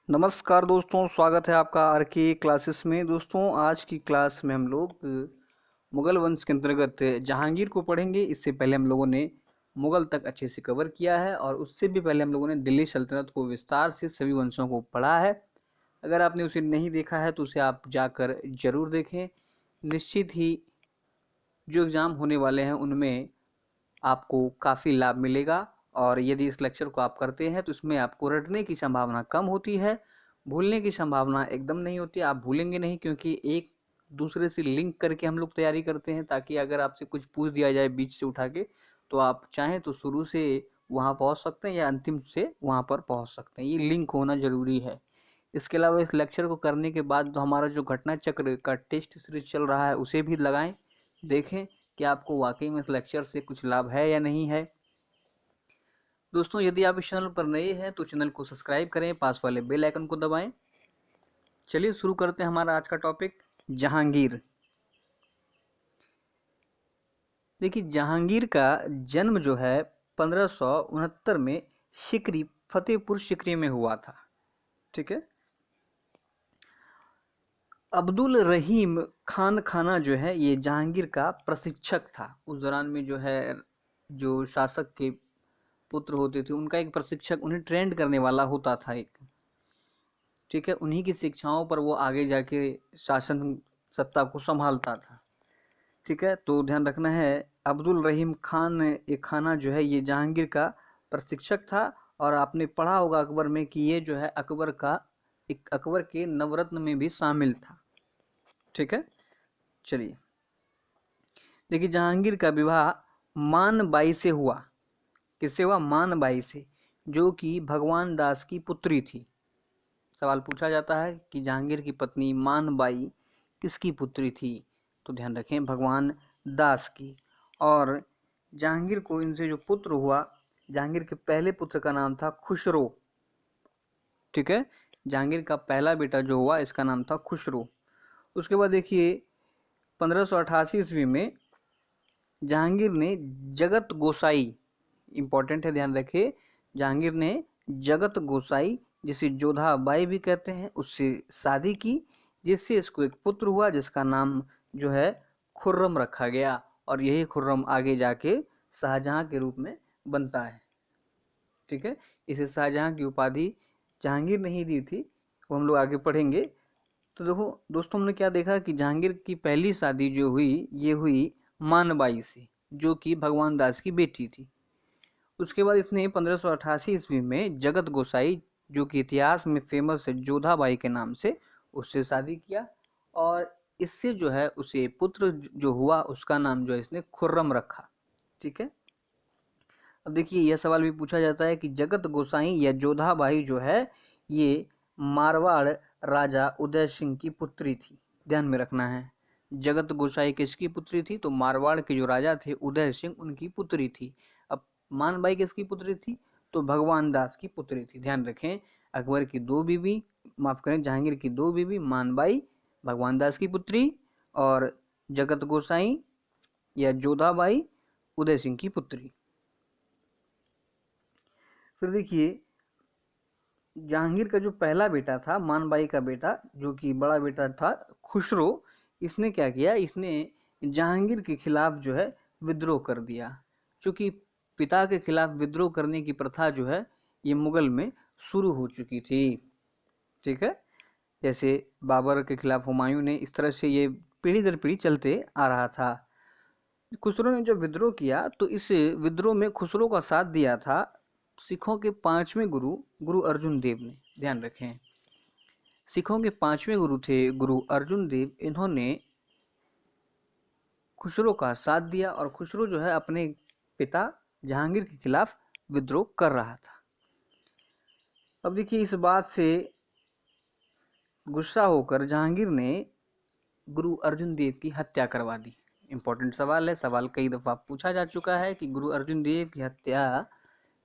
नमस्कार दोस्तों, स्वागत है आपका आर के क्लासेस में। दोस्तों, आज की क्लास में हम लोग मुगल वंश के अंतर्गत जहांगीर को पढ़ेंगे। इससे पहले हम लोगों ने मुगल तक अच्छे से कवर किया है और उससे भी पहले हम लोगों ने दिल्ली सल्तनत को विस्तार से सभी वंशों को पढ़ा है। अगर आपने उसे नहीं देखा है तो उसे आप जाकर जरूर देखें। निश्चित ही जो एग्ज़ाम होने वाले हैं उनमें आपको काफ़ी लाभ मिलेगा और यदि इस लेक्चर को आप करते हैं तो इसमें आपको रटने की संभावना कम होती है, भूलने की संभावना एकदम नहीं होती। आप भूलेंगे नहीं, क्योंकि एक दूसरे से लिंक करके हम लोग तैयारी करते हैं, ताकि अगर आपसे कुछ पूछ दिया जाए बीच से उठा के, तो आप चाहें तो शुरू से वहाँ पहुँच सकते हैं या अंतिम से वहाँ पर पहुँच सकते हैं। ये लिंक होना ज़रूरी है। इसके अलावा इस लेक्चर को करने के बाद तो हमारा जो घटना चक्र का टेस्ट सीरीज चल रहा है उसे भी लगाएं, देखें कि आपको वाकई में इस लेक्चर से कुछ लाभ है या नहीं है। दोस्तों, यदि आप इस चैनल पर नए हैं तो चैनल को सब्सक्राइब करें, पास वाले बेल आइकन को दबाएं। चलिए शुरू करते हैं हमारा आज का टॉपिक, जहांगीर। देखिए, जहांगीर का जन्म जो है 1569 में सिकरी, फतेहपुर सिकरी में हुआ था। ठीक है। अब्दुल रहीम खान खाना जो है ये जहांगीर का प्रशिक्षक था। उस दौरान में जो है, जो शासक के पुत्र होते थे उनका एक प्रशिक्षक, उन्हें ट्रेंड करने वाला होता था एक। ठीक है। उन्हीं की शिक्षाओं पर वो आगे जाके शासन सत्ता को संभालता था। ठीक है। तो ध्यान रखना है, अब्दुल रहीम खान ये खाना जो है ये जहांगीर का प्रशिक्षक था। और आपने पढ़ा होगा अकबर में कि ये जो है अकबर के नवरत्न में भी शामिल था। ठीक है। चलिए, देखिए, जहांगीर का विवाह मान बाई से हुआ। किससे हुआ? मान बाई से, जो कि भगवान दास की पुत्री थी। सवाल पूछा जाता है कि जहांगीर की पत्नी मान बाई किसकी पुत्री थी? तो ध्यान रखें, भगवान दास की। और जहांगीर को इनसे जो पुत्र हुआ, जहांगीर के पहले पुत्र का नाम था खुसरो। ठीक है। जहांगीर का पहला बेटा जो हुआ इसका नाम था खुसरो। उसके बाद देखिए, 1588 ईस्वी में जहांगीर ने जगत गोसाई, इंपॉर्टेंट है ध्यान रखिए, जहांगीर ने जगत गोसाई, जिसे जोधा बाई भी कहते हैं, उससे शादी की, जिससे इसको एक पुत्र हुआ जिसका नाम जो है खुर्रम रखा गया। और यही खुर्रम आगे जाके शाहजहां के रूप में बनता है। ठीक है। इसे शाहजहां की उपाधि जहांगीर ने ही दी थी, वो हम लोग आगे पढ़ेंगे। तो देखो दोस्तों, हमने क्या देखा कि जहांगीर की पहली शादी जो हुई ये हुई मानबाई से, जो कि भगवान दास की बेटी थी। उसके बाद इसने 1588 ईस्वी में जगत गोसाई, जो कि इतिहास में फेमस है जोधाबाई के नाम से, उससे शादी किया। और इससे जो है उसे पुत्र जो हुआ उसका नाम जो है इसने खुर्रम रखा। ठीक है। अब देखिए, यह सवाल भी पूछा जाता है कि जगत गोसाई या जोधाबाई जो है ये मारवाड़ राजा उदय सिंह की पुत्री थी। ध्यान में रखना है, जगत गोसाई किसकी पुत्री थी? तो मारवाड़ के जो राजा थे उदय सिंह, उनकी पुत्री थी। अब मानबाई किसकी पुत्री थी? तो भगवान दास की पुत्री थी। ध्यान रखें, अकबर की दो बीवी, माफ करें, जहांगीर की दो बीवी, मानबाई भगवान दास की पुत्री, और जगत गोसाई या जोधाबाई उदय सिंह की पुत्री। फिर देखिए, जहांगीर का जो पहला बेटा था, मानबाई का बेटा, जो कि बड़ा बेटा था खुसरो, इसने क्या किया? इसने जहांगीर के खिलाफ जो है विद्रोह कर दिया। चूंकि पिता के खिलाफ विद्रोह करने की प्रथा जो है ये मुगल में शुरू हो चुकी थी। ठीक है। जैसे बाबर के खिलाफ हुमायूं ने, इस तरह से ये पीढ़ी दर पीढ़ी चलते आ रहा था। खुसरो ने जब विद्रोह किया तो इस विद्रोह में खुसरो का साथ दिया था सिखों के पांचवें गुरु, गुरु अर्जुन देव ने। ध्यान रखें, सिखों के पांचवें गुरु थे गुरु अर्जुन देव। इन्होंने खुसरो का साथ दिया और खुसरो जो है अपने पिता जहांगीर के खिलाफ विद्रोह कर रहा था। अब देखिए, इस बात से गुस्सा होकर जहांगीर ने गुरु अर्जुन देव की हत्या करवा दी। इंपॉर्टेंट सवाल है, सवाल कई दफा पूछा जा चुका है कि गुरु अर्जुन देव की हत्या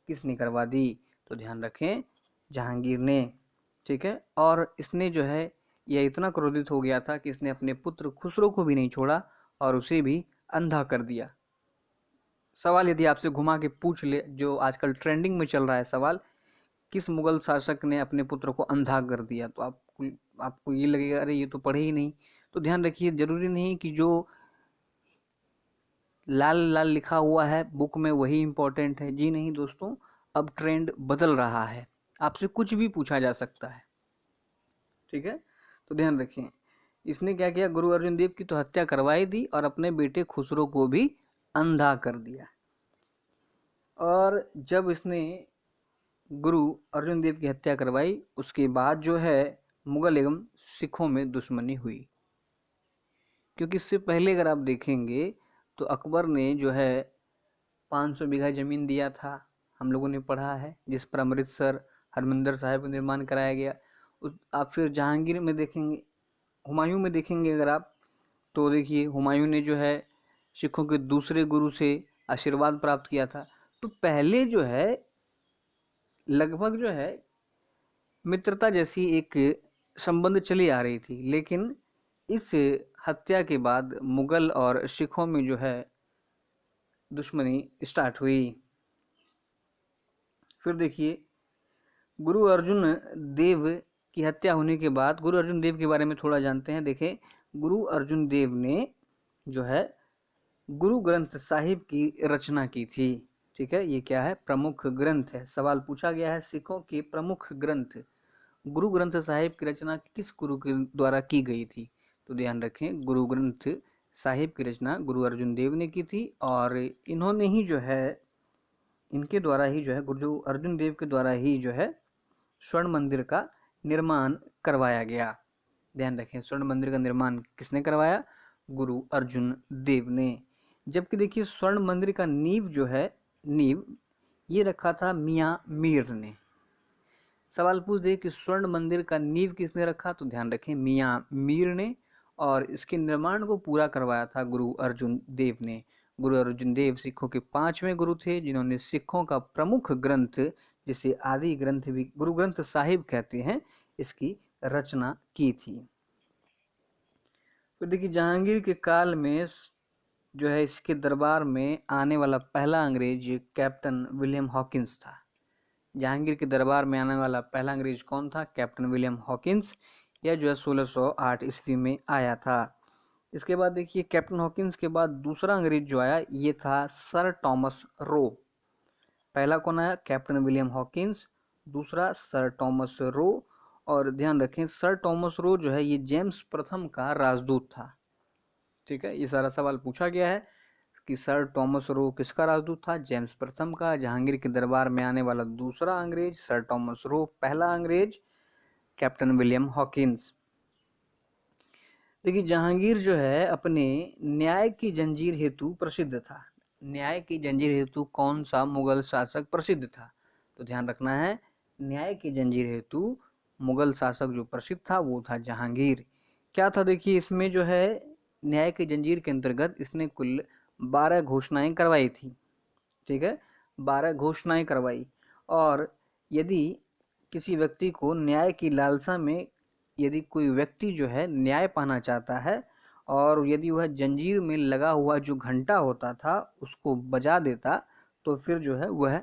किसने करवा दी? तो ध्यान रखें, जहांगीर ने। ठीक है। और इसने जो है यह इतना क्रोधित हो गया था कि इसने अपने पुत्र खुसरो को भी नहीं छोड़ा और उसे भी अंधा कर दिया। सवाल यदि आपसे घुमा के पूछ ले, जो आजकल ट्रेंडिंग में चल रहा है सवाल, किस मुगल शासक ने अपने पुत्र को अंधा कर दिया? तो आपको ये लगेगा अरे ये तो पढ़े ही नहीं। तो ध्यान रखिए, जरूरी नहीं कि जो लाल लाल लिखा हुआ है बुक में वही इंपॉर्टेंट है। जी नहीं दोस्तों, अब ट्रेंड बदल रहा है, आपसे कुछ भी पूछा जा सकता है। ठीक है, तो ध्यान रखिए। इसने क्या किया, गुरु अर्जुन देव की तो हत्या करवाई दी और अपने बेटे खुसरो को भी अंधा कर दिया। और जब इसने गुरु अर्जुन देव की हत्या करवाई, उसके बाद जो है मुगल एवं सिखों में दुश्मनी हुई। क्योंकि इससे पहले अगर आप देखेंगे तो अकबर ने जो है 500 बीघा जमीन दिया था, हम लोगों ने पढ़ा है, जिस पर अमृतसर हरमंदिर साहिब का निर्माण कराया गया। आप फिर जहांगीर में देखेंगे, हुमायूं में देखेंगे अगर आप, तो देखिए हुमायूं ने जो है सिखों के दूसरे गुरु से आशीर्वाद प्राप्त किया था। तो पहले जो है लगभग जो है मित्रता जैसी एक संबंध चली आ रही थी, लेकिन इस हत्या के बाद मुगल और सिखों में जो है दुश्मनी स्टार्ट हुई। फिर देखिए गुरु अर्जुन देव की हत्या होने के बाद, गुरु अर्जुन देव के बारे में थोड़ा जानते हैं। देखें, गुरु अर्जुन देव ने जो है गुरु ग्रंथ साहिब की रचना की थी। ठीक है, ये क्या है, प्रमुख ग्रंथ है। सवाल पूछा गया है, सिखों के प्रमुख ग्रंथ गुरु ग्रंथ साहिब की रचना किस गुरु के द्वारा की गई थी? तो ध्यान रखें, गुरु ग्रंथ साहिब की रचना गुरु अर्जुन देव ने की थी, और इन्होंने ही जो है, इनके द्वारा ही जो है, गुरु अर्जुन देव के द्वारा ही जो है स्वर्ण मंदिर का निर्माण करवाया गया। ध्यान रखें, स्वर्ण मंदिर का निर्माण किसने करवाया? गुरु अर्जुन देव ने। जबकि देखिए स्वर्ण मंदिर का नींव जो है, नींव ये रखा था मियाँ मीर ने। सवाल पूछ दे कि स्वर्ण मंदिर का नींव किसने रखा? तो ध्यान रखें, मियाँ मीर ने। और इसके निर्माण को पूरा करवाया था गुरु अर्जुन देव ने। गुरु अर्जुन देव सिखों के 5वें गुरु थे, जिन्होंने सिखों का प्रमुख ग्रंथ, जिसे आदि ग्रंथ भी गुरु ग्रंथ साहिब कहते हैं, इसकी रचना की थी। तो देखिए जहांगीर के काल में जो है इसके दरबार में आने वाला पहला अंग्रेज कैप्टन विलियम हॉकिंस था। जहांगीर के दरबार में आने वाला पहला अंग्रेज कौन था? Captain William Hawkins. यह जो है 1608 ईस्वी में आया था। इसके बाद देखिए कैप्टन हॉकिंस के बाद दूसरा अंग्रेज जो आया ये था सर टॉमस रो। पहला कौन आया? कैप्टन विलियम हॉकिंस, दूसरा सर टॉमस रो। और ध्यान रखें, सर टॉमस रो जो है ये जेम्स प्रथम का राजदूत था। ठीक है, ये सारा सवाल पूछा गया है कि सर टॉमस रो किसका राजदूत था? जेम्स प्रथम का। जहांगीर के दरबार में आने वाला दूसरा अंग्रेज सर टॉमस रो, पहला अंग्रेज कैप्टन विलियम हॉकिंस। देखिए जहांगीर जो है अपने न्याय की जंजीर हेतु प्रसिद्ध था। न्याय की जंजीर हेतु कौन सा मुगल शासक प्रसिद्ध था? तो ध्यान रखना है, न्याय की जंजीर हेतु मुगल शासक जो प्रसिद्ध था वो था जहांगीर। क्या था? देखिए इसमें जो है न्याय की जंजीर के अंतर्गत इसने कुल 12 घोषणाएं करवाई थी। ठीक है, 12 घोषणाएं करवाई। और यदि किसी व्यक्ति को न्याय की लालसा में, यदि कोई व्यक्ति जो है न्याय पाना चाहता है और यदि वह जंजीर में लगा हुआ जो घंटा होता था उसको बजा देता, तो फिर जो है वह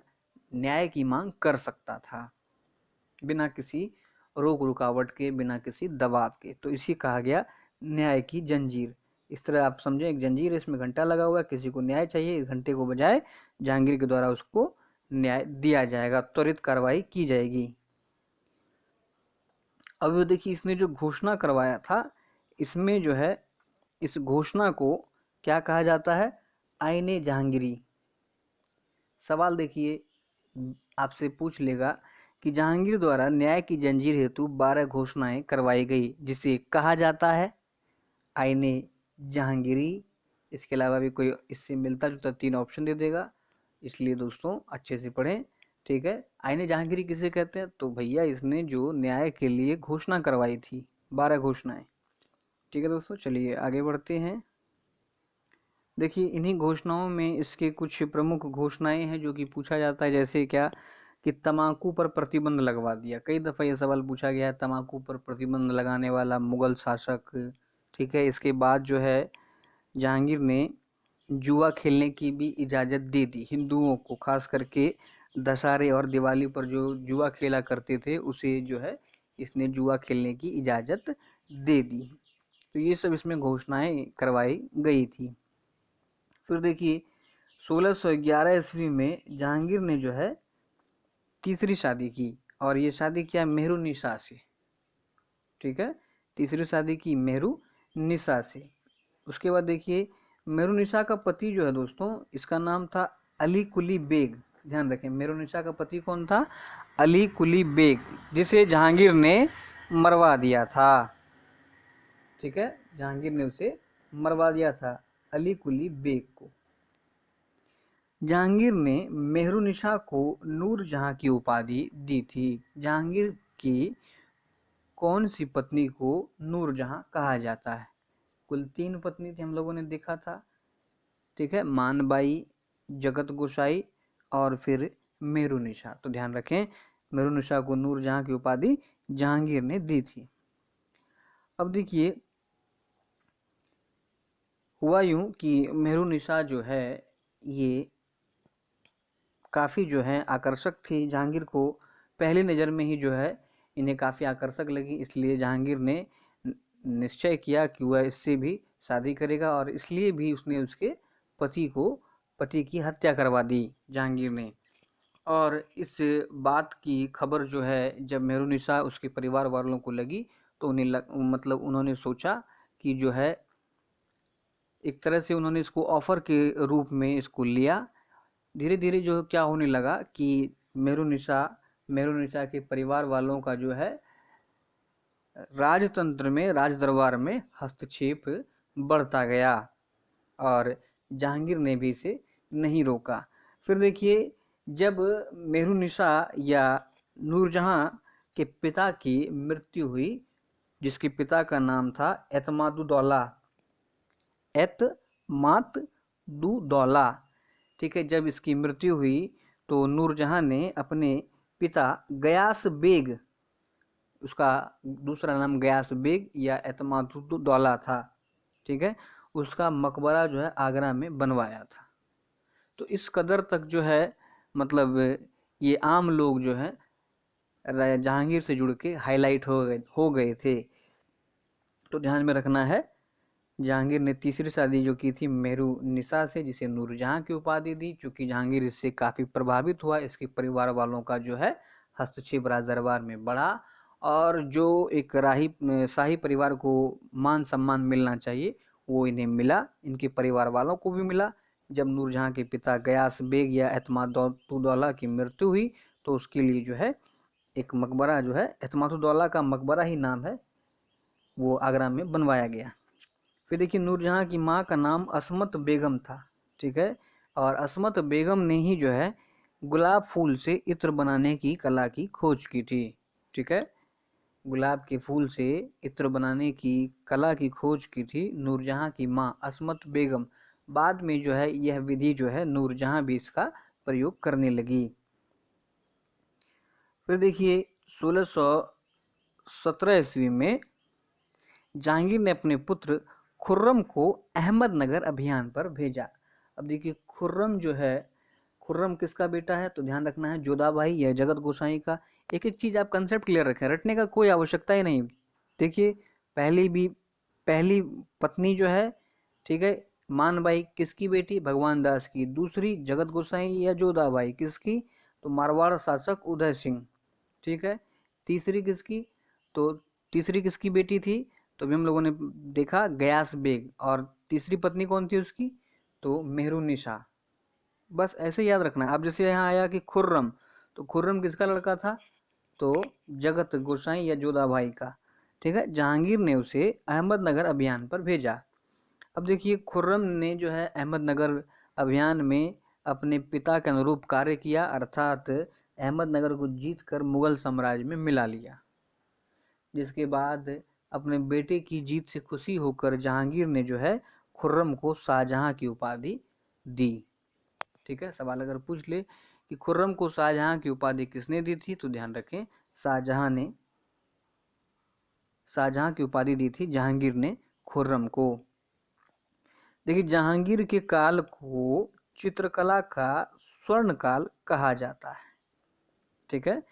न्याय की मांग कर सकता था, बिना किसी रोक रुकावट के, बिना किसी दबाव के। तो इसी कहा गया न्याय की जंजीर। इस तरह आप समझें, एक जंजीर है, इसमें घंटा लगा हुआ है, किसी को न्याय चाहिए, इस घंटे को बजाए जहांगीर के द्वारा उसको न्याय दिया जाएगा, त्वरित कार्रवाई की जाएगी। अब देखिए इसने जो घोषणा करवाया था, इसमें जो है इस घोषणा को क्या कहा जाता है? आईने जहांगीरी। सवाल देखिए आपसे पूछ लेगा कि जहांगीर द्वारा न्याय की जंजीर हेतु 12 घोषणाएं करवाई गई, जिसे कहा जाता है आईने जहांगीरी। इसके अलावा भी कोई इससे मिलता जुलता 3 ऑप्शन दे देगा, इसलिए दोस्तों अच्छे से पढ़ें। ठीक है, आईने जहांगीरी किसे कहते हैं? तो भैया इसने जो न्याय के लिए घोषणा करवाई थी, 12 घोषणाएं। ठीक है दोस्तों, चलिए आगे बढ़ते हैं। देखिए इन्हीं घोषणाओं में इसके कुछ प्रमुख घोषणाएं हैं जो कि पूछा जाता है, जैसे क्या कि तंबाकू पर प्रतिबंध लगवा दिया। कई दफ़ा ये सवाल पूछा गया है, तंबाकू पर प्रतिबंध लगाने वाला मुगल शासक। ठीक है, इसके बाद जो है जहांगीर ने जुआ खेलने की भी इजाज़त दे दी हिंदुओं को, खास करके दशहरे और दिवाली पर जो जुआ खेला करते थे उसे जो है इसने जुआ खेलने की इजाज़त दे दी। तो ये सब इसमें घोषणाएं करवाई गई थी। फिर देखिए 1611 ईस्वी में जहांगीर ने जो है तीसरी शादी की, और ये शादी किया मेहरुनिसा से। ठीक है, तीसरी शादी की मेहरुनिसा से। उसके बाद देखिए मेहरुनिसा का पति जो है दोस्तों, इसका नाम था अली कुली बेग। ध्यान रखें, मेहरुनिसा का पति कौन था? अली कुली बेग, जिसे जहांगीर ने मरवा दिया था। ठीक है, जहांगीर ने उसे मरवा दिया था, अली कुली बेग को। जहांगीर ने मेहरुनिसा को नूरजहां की उपाधि दी थी। जहांगीर की कौन सी पत्नी को नूरजहां कहा जाता है? कुल 3 पत्नी थी, हम लोगों ने देखा था। ठीक है, मानबाई, जगत गोसाई और फिर मेहरुनिसा। तो ध्यान रखें, मेहरुनिसा को नूरजहां की उपाधि जहांगीर ने दी थी। अब देखिए हुआ यूं कि मेहरुनिसा जो है ये काफ़ी जो है आकर्षक थी। जहांगीर को पहली नज़र में ही जो है इन्हें काफ़ी आकर्षक लगी, इसलिए जहांगीर ने निश्चय किया कि वह इससे भी शादी करेगा, और इसलिए भी उसने उसके पति की हत्या करवा दी जहांगीर ने। और इस बात की खबर जो है जब मेहरुनिसा उसके परिवार वालों को लगी तो मतलब उन्होंने सोचा कि जो है एक तरह से उन्होंने इसको ऑफर के रूप में इसको लिया। धीरे धीरे जो क्या होने लगा कि मेहरुनिसा के परिवार वालों का जो है राजतंत्र में, राज दरबार में हस्तक्षेप बढ़ता गया, और जहांगीर ने भी इसे नहीं रोका। फिर देखिए जब मेहरुनिसा या नूरजहां के पिता की मृत्यु हुई, जिसके पिता का नाम था एतमादुद्दौला, एतमादुद्दौला। ठीक है, जब इसकी मृत्यु हुई तो नूरजहां ने अपने पिता गयास बेग, उसका दूसरा नाम गयास बेग या एतमादुद्दौला था, ठीक है, उसका मकबरा जो है आगरा में बनवाया था। तो इस कदर तक जो है मतलब ये आम लोग जो है जहांगीर से जुड़ के हाईलाइट हो गए थे। तो ध्यान में रखना है, जहांगीर ने तीसरी शादी जो की थी मेहरुनिसा से, जिसे नूरजहां की उपाधि दी। चूंकि जहांगीर इससे काफ़ी प्रभावित हुआ, इसके परिवार वालों का जो है हस्तक्षेप राज दरबार में बढ़ा, और जो एक शाही परिवार को मान सम्मान मिलना चाहिए वो इन्हें मिला, इनके परिवार वालों को भी मिला। जब नूरजहां के पिता गयास बेग या एतमादुद्दौला की मृत्यु हुई तो उसके लिए जो है एक मकबरा जो है, एतमादुद्दौला का मकबरा ही नाम है, वो आगरा में बनवाया गया। फिर देखिए नूरजहां की माँ का नाम असमत बेगम था। ठीक है, और असमत बेगम ने ही जो है गुलाब फूल से इत्र बनाने की कला की खोज की थी। ठीक है, गुलाब के फूल से इत्र बनाने की कला की खोज की थी नूरजहां की माँ असमत बेगम। बाद में जो है यह विधि जो है नूरजहां भी इसका प्रयोग करने लगी। फिर देखिए 1617 ईस्वी में जहांगीर ने अपने पुत्र खुर्रम को अहमदनगर अभियान पर भेजा। अब देखिए खुर्रम जो है, खुर्रम किसका बेटा है? तो ध्यान रखना है जोधाबाई या जगत गोसाई का। एक एक चीज़ आप कंसेप्ट क्लियर रखें, रटने का कोई आवश्यकता ही नहीं। देखिए पहली पत्नी जो है, ठीक है, मानबाई किसकी बेटी? भगवान दास की। दूसरी जगत गोसाई या जोधाबाई किसकी? तो मारवाड़ शासक उदय सिंह। ठीक है, तीसरी किसकी? तो तीसरी किसकी बेटी थी? तो अभी हम लोगों ने देखा गयास बेग। और तीसरी पत्नी कौन थी उसकी? तो मेहरुनिसा। बस ऐसे याद रखना है। अब जैसे यहाँ आया कि खुर्रम, तो खुर्रम किसका लड़का था? तो जगत गोसाई या जोधाबाई का। ठीक है, जहांगीर ने उसे अहमदनगर अभियान पर भेजा। अब देखिए खुर्रम ने जो है अहमदनगर अभियान में अपने पिता के अनुरूप कार्य किया, अर्थात अहमदनगर को जीतकर मुगल साम्राज्य में मिला लिया। जिसके बाद अपने बेटे की जीत से खुशी होकर जहांगीर ने जो है खुर्रम को शाहजहां की उपाधि दी। ठीक है, सवाल अगर पूछ ले कि खुर्रम को शाहजहां की उपाधि किसने दी थी, तो ध्यान रखें शाहजहां ने शाहजहां की उपाधि दी थी जहांगीर ने खुर्रम को। देखिए जहांगीर के काल को चित्रकला का स्वर्ण काल कहा जाता है। ठीक है,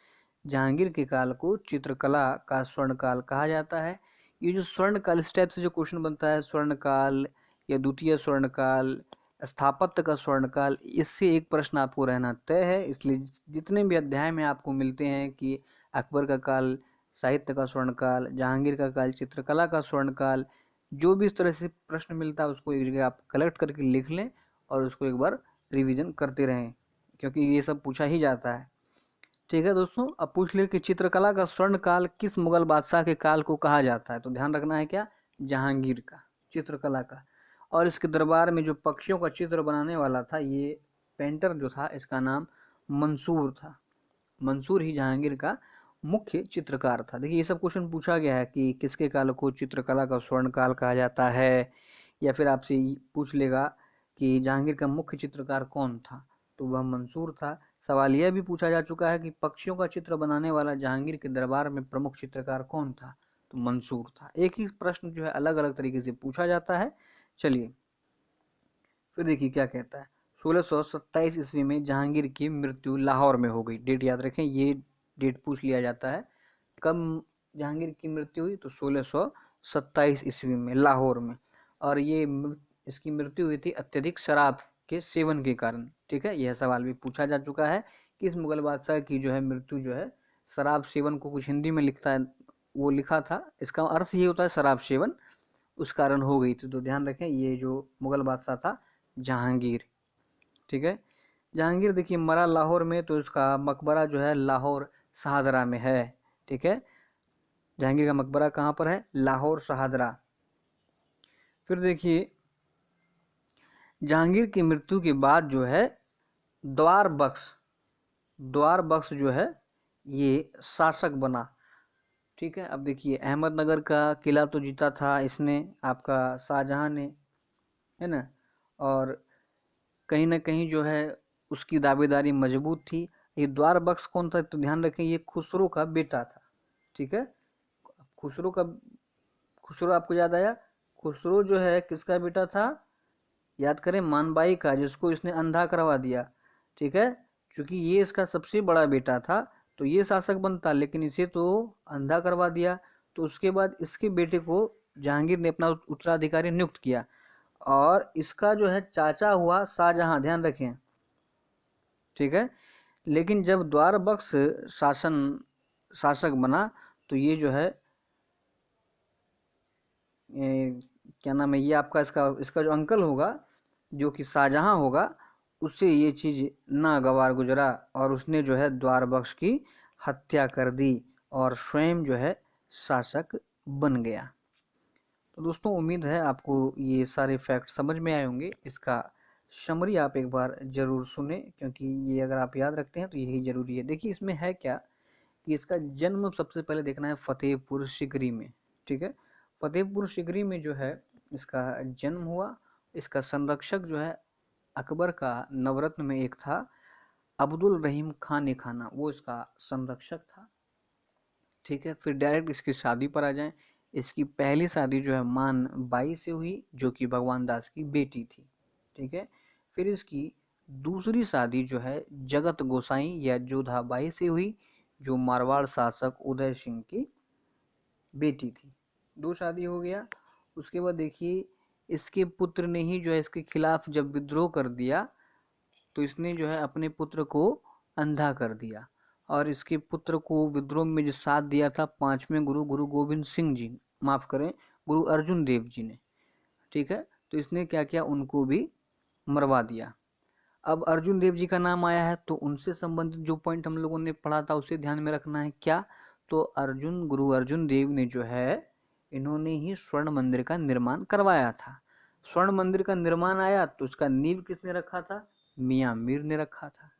जहांगीर के काल को चित्रकला का स्वर्ण काल कहा जाता है। ये जो स्वर्ण काल, इस टाइप से जो क्वेश्चन बनता है, स्वर्ण काल या द्वितीय स्वर्ण काल, स्थापत्य का स्वर्ण काल, इससे एक प्रश्न आपको रहना तय है। इसलिए जितने भी अध्याय में आपको मिलते हैं कि अकबर का काल साहित्य का स्वर्ण काल, जहांगीर का काल चित्रकला का स्वर्ण काल, जो भी इस तरह से प्रश्न मिलता है उसको एक जगह आप कलेक्ट करके लिख लें और उसको एक बार रिवीजन करते रहें, क्योंकि ये सब पूछा ही जाता है। ठीक है दोस्तों, अब पूछ ले कि चित्रकला का स्वर्ण काल किस मुगल बादशाह के काल को कहा जाता है। तो ध्यान रखना है क्या, जहांगीर का चित्रकला का। और इसके दरबार में जो पक्षियों का चित्र बनाने वाला था, ये पेंटर जो था, इसका नाम मंसूर था। मंसूर ही जहांगीर का मुख्य चित्रकार था। देखिए, ये सब क्वेश्चन पूछा गया है कि किसके काल को चित्रकला का स्वर्ण काल कहा जाता है, या फिर आपसे पूछ लेगा कि जहांगीर का मुख्य चित्रकार कौन था, तो वह मंसूर था। सवाल यह भी पूछा जा चुका है कि पक्षियों का चित्र बनाने वाला जहांगीर के दरबार में प्रमुख चित्रकार कौन था, तो मंसूर था। एक ही प्रश्न जो है अलग अलग तरीके से पूछा जाता है। चलिए फिर देखिए क्या कहता है। 1627 ईस्वी में जहांगीर की मृत्यु लाहौर में हो गई। डेट याद रखें, ये डेट पूछ लिया जाता है। कब जहांगीर की मृत्यु हुई, तो 1627 ईस्वी में लाहौर में। और ये इसकी मृत्यु हुई थी अत्यधिक शराब के सेवन के कारण। ठीक है, यह सवाल भी पूछा जा चुका है कि इस मुगल बादशाह की जो है मृत्यु जो है शराब सेवन को, कुछ हिंदी में लिखता है, वो लिखा था, इसका अर्थ ये होता है शराब सेवन, उस कारण हो गई थी। तो ध्यान रखें, ये जो मुगल बादशाह था जहांगीर। ठीक है, जहांगीर देखिए मरा लाहौर में, तो इसका मकबरा जो है लाहौर शाहदरा में है। ठीक है, जहांगीर का मकबरा कहाँ पर है, लाहौर शाहदरा। फिर देखिए जहांगीर की मृत्यु के बाद जो है द्वार बख्श जो है ये शासक बना। ठीक है, अब देखिए अहमदनगर का किला तो जीता था इसने, आपका शाहजहां ने, है ना, और कहीं ना कहीं जो है उसकी दावेदारी मजबूत थी। ये द्वार बख्श कौन था, तो ध्यान रखें ये खुसरो का बेटा था। ठीक है, खुसरो का, खुसरो आपको याद आया, खुसरो जो है किसका बेटा था, याद करें, मानबाई का, जिसको इसने अंधा करवा दिया। ठीक है, क्योंकि ये इसका सबसे बड़ा बेटा था तो ये शासक बनता, लेकिन इसे तो अंधा करवा दिया। तो उसके बाद इसके बेटे को जहांगीर ने अपना उत्तराधिकारी नियुक्त किया, और इसका जो है चाचा हुआ शाहजहां, ध्यान रखें। ठीक है, लेकिन जब द्वार बख्श शासक बना, तो ये जो है क्या नाम है, ये आपका इसका जो अंकल होगा, जो कि शाहजहां होगा, उससे ये चीज़ नागवार गुजरा, और उसने जो है द्वार बख्श की हत्या कर दी और स्वयं जो है शासक बन गया। तो दोस्तों उम्मीद है आपको ये सारे फैक्ट समझ में आए होंगे। इसका समरी आप एक बार ज़रूर सुने, क्योंकि ये अगर आप याद रखते हैं तो यही ज़रूरी है। देखिए इसमें है क्या कि इसका जन्म सबसे पहले देखना है फतेहपुर सिकरी में। ठीक है, फतेहपुर सिकरी में जो है इसका जन्म हुआ। इसका संरक्षक जो है अकबर का नवरत्न में एक था, अब्दुल रहीम खान खाना, वो इसका संरक्षक था। ठीक है, फिर डायरेक्ट इसकी शादी पर आ जाएं। इसकी पहली शादी जो है मान बाई से हुई, जो कि भगवान दास की बेटी थी। ठीक है, फिर इसकी दूसरी शादी जो है जगत गोसाई या जोधा बाई से हुई, जो मारवाड़ शासक उदय सिंह की बेटी थी। दो शादी हो गया। उसके बाद देखिए इसके पुत्र ने ही जो है इसके खिलाफ जब विद्रोह कर दिया, तो इसने जो है अपने पुत्र को अंधा कर दिया, और इसके पुत्र को विद्रोह में जो साथ दिया था पांचवें गुरु गोविंद सिंह जी, माफ करें, गुरु अर्जुन देव जी ने। ठीक है, तो इसने क्या किया, उनको भी मरवा दिया। अब अर्जुन देव जी का नाम आया है, तो उनसे संबंधित जो पॉइंट हम लोगों ने पढ़ा था उसे ध्यान में रखना है। क्या, तो गुरु अर्जुन देव ने जो है इन्होंने ही स्वर्ण मंदिर का निर्माण करवाया था। स्वर्ण मंदिर का निर्माण आया तो उसका नींव किसने रखा था, मियां मीर ने रखा था।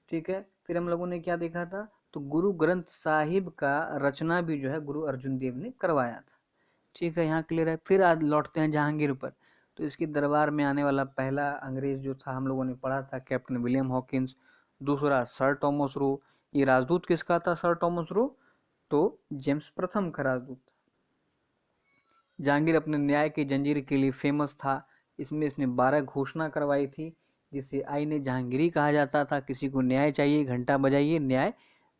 ठीक है, फिर हम लोगों ने क्या देखा था, तो गुरु ग्रंथ साहिब का रचना भी जो है गुरु अर्जुन देव ने करवाया था। ठीक है, यहाँ क्लियर है। फिर आज लौटते हैं जहांगीर पर। तो इसके दरबार में आने वाला पहला अंग्रेज जो था हम लोगों ने पढ़ा था कैप्टन विलियम हॉकिंस, दूसरा सर टॉमस रो। ये राजदूत किसका था सर टॉमस रो, तो जेम्स प्रथम का राजदूत। जहांगीर अपने न्याय की जंजीर के लिए फेमस था। इसमें इसने 12 घोषणा करवाई थी। जिसे आईने जहांगीरी कहा जाता था। किसी को न्याय चाहिए, घंटा बजाइए, न्याय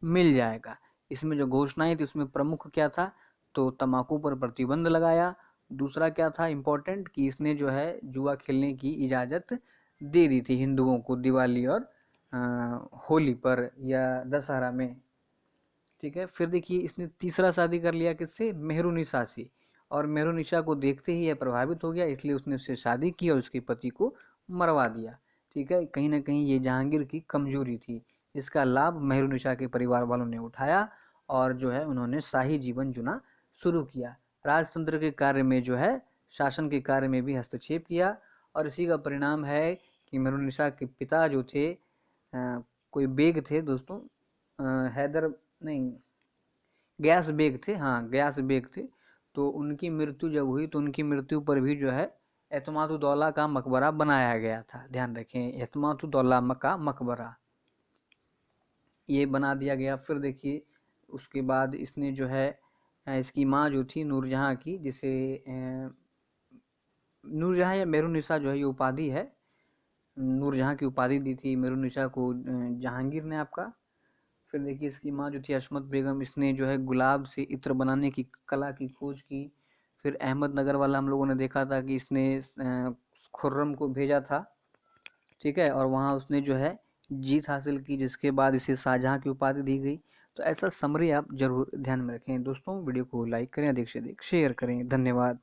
मिल जाएगा। इसमें जो घोषणाएं थी उसमें प्रमुख क्या था, तो तंबाकू पर प्रतिबंध लगाया। दूसरा क्या था इम्पोर्टेंट, कि इसने जो है जुआ खेलने की इजाज़त दे दी थी हिंदुओं को दिवाली और होली पर या दशहरा में। ठीक है, फिर देखिए इसने तीसरा शादी कर लिया किससे, मेहरुनिसा से। और मेहरुनिसा को देखते ही यह प्रभावित हो गया, इसलिए उसने उससे शादी की और उसके पति को मरवा दिया। ठीक है, कहीं ना कहीं ये जहांगीर की कमजोरी थी, इसका लाभ मेहरुनिसा के परिवार वालों ने उठाया और जो है उन्होंने शाही जीवन जीना शुरू किया। राजतंत्र के कार्य में जो है, शासन के कार्य में भी हस्तक्षेप किया। और इसी का परिणाम है कि मेहरुनिसा के पिता जो थे कोई बेग थे दोस्तों, हैदर नहीं, गयास बेग थे, हाँ गयास बेग थे। तो उनकी मृत्यु जब हुई तो उनकी मृत्यु पर भी जो है एतमादुद्दौला का मकबरा बनाया गया था। ध्यान रखें, एतमादुद्दौला का मकबरा ये बना दिया गया। फिर देखिए उसके बाद इसने जो है इसकी माँ जो थी नूरजहाँ की, जिसे नूरजहाँ या मेहरुनिसा जो है ये उपाधि है, नूरजहाँ की उपाधि दी थी मेहरुनिसा को जहांगीर ने आपका। फिर देखिए इसकी माँ जो थी अशमत बेगम, इसने जो है गुलाब से इत्र बनाने की कला की खोज की। फिर अहमदनगर वाला हम लोगों ने देखा था कि इसने खुर्रम को भेजा था। ठीक है, और वहाँ उसने जो है जीत हासिल की, जिसके बाद इसे शाहजहाँ की उपाधि दी गई। तो ऐसा समरी आप जरूर ध्यान में रखें दोस्तों। वीडियो को लाइक करें, अधिक से अधिक शेयर करें। धन्यवाद।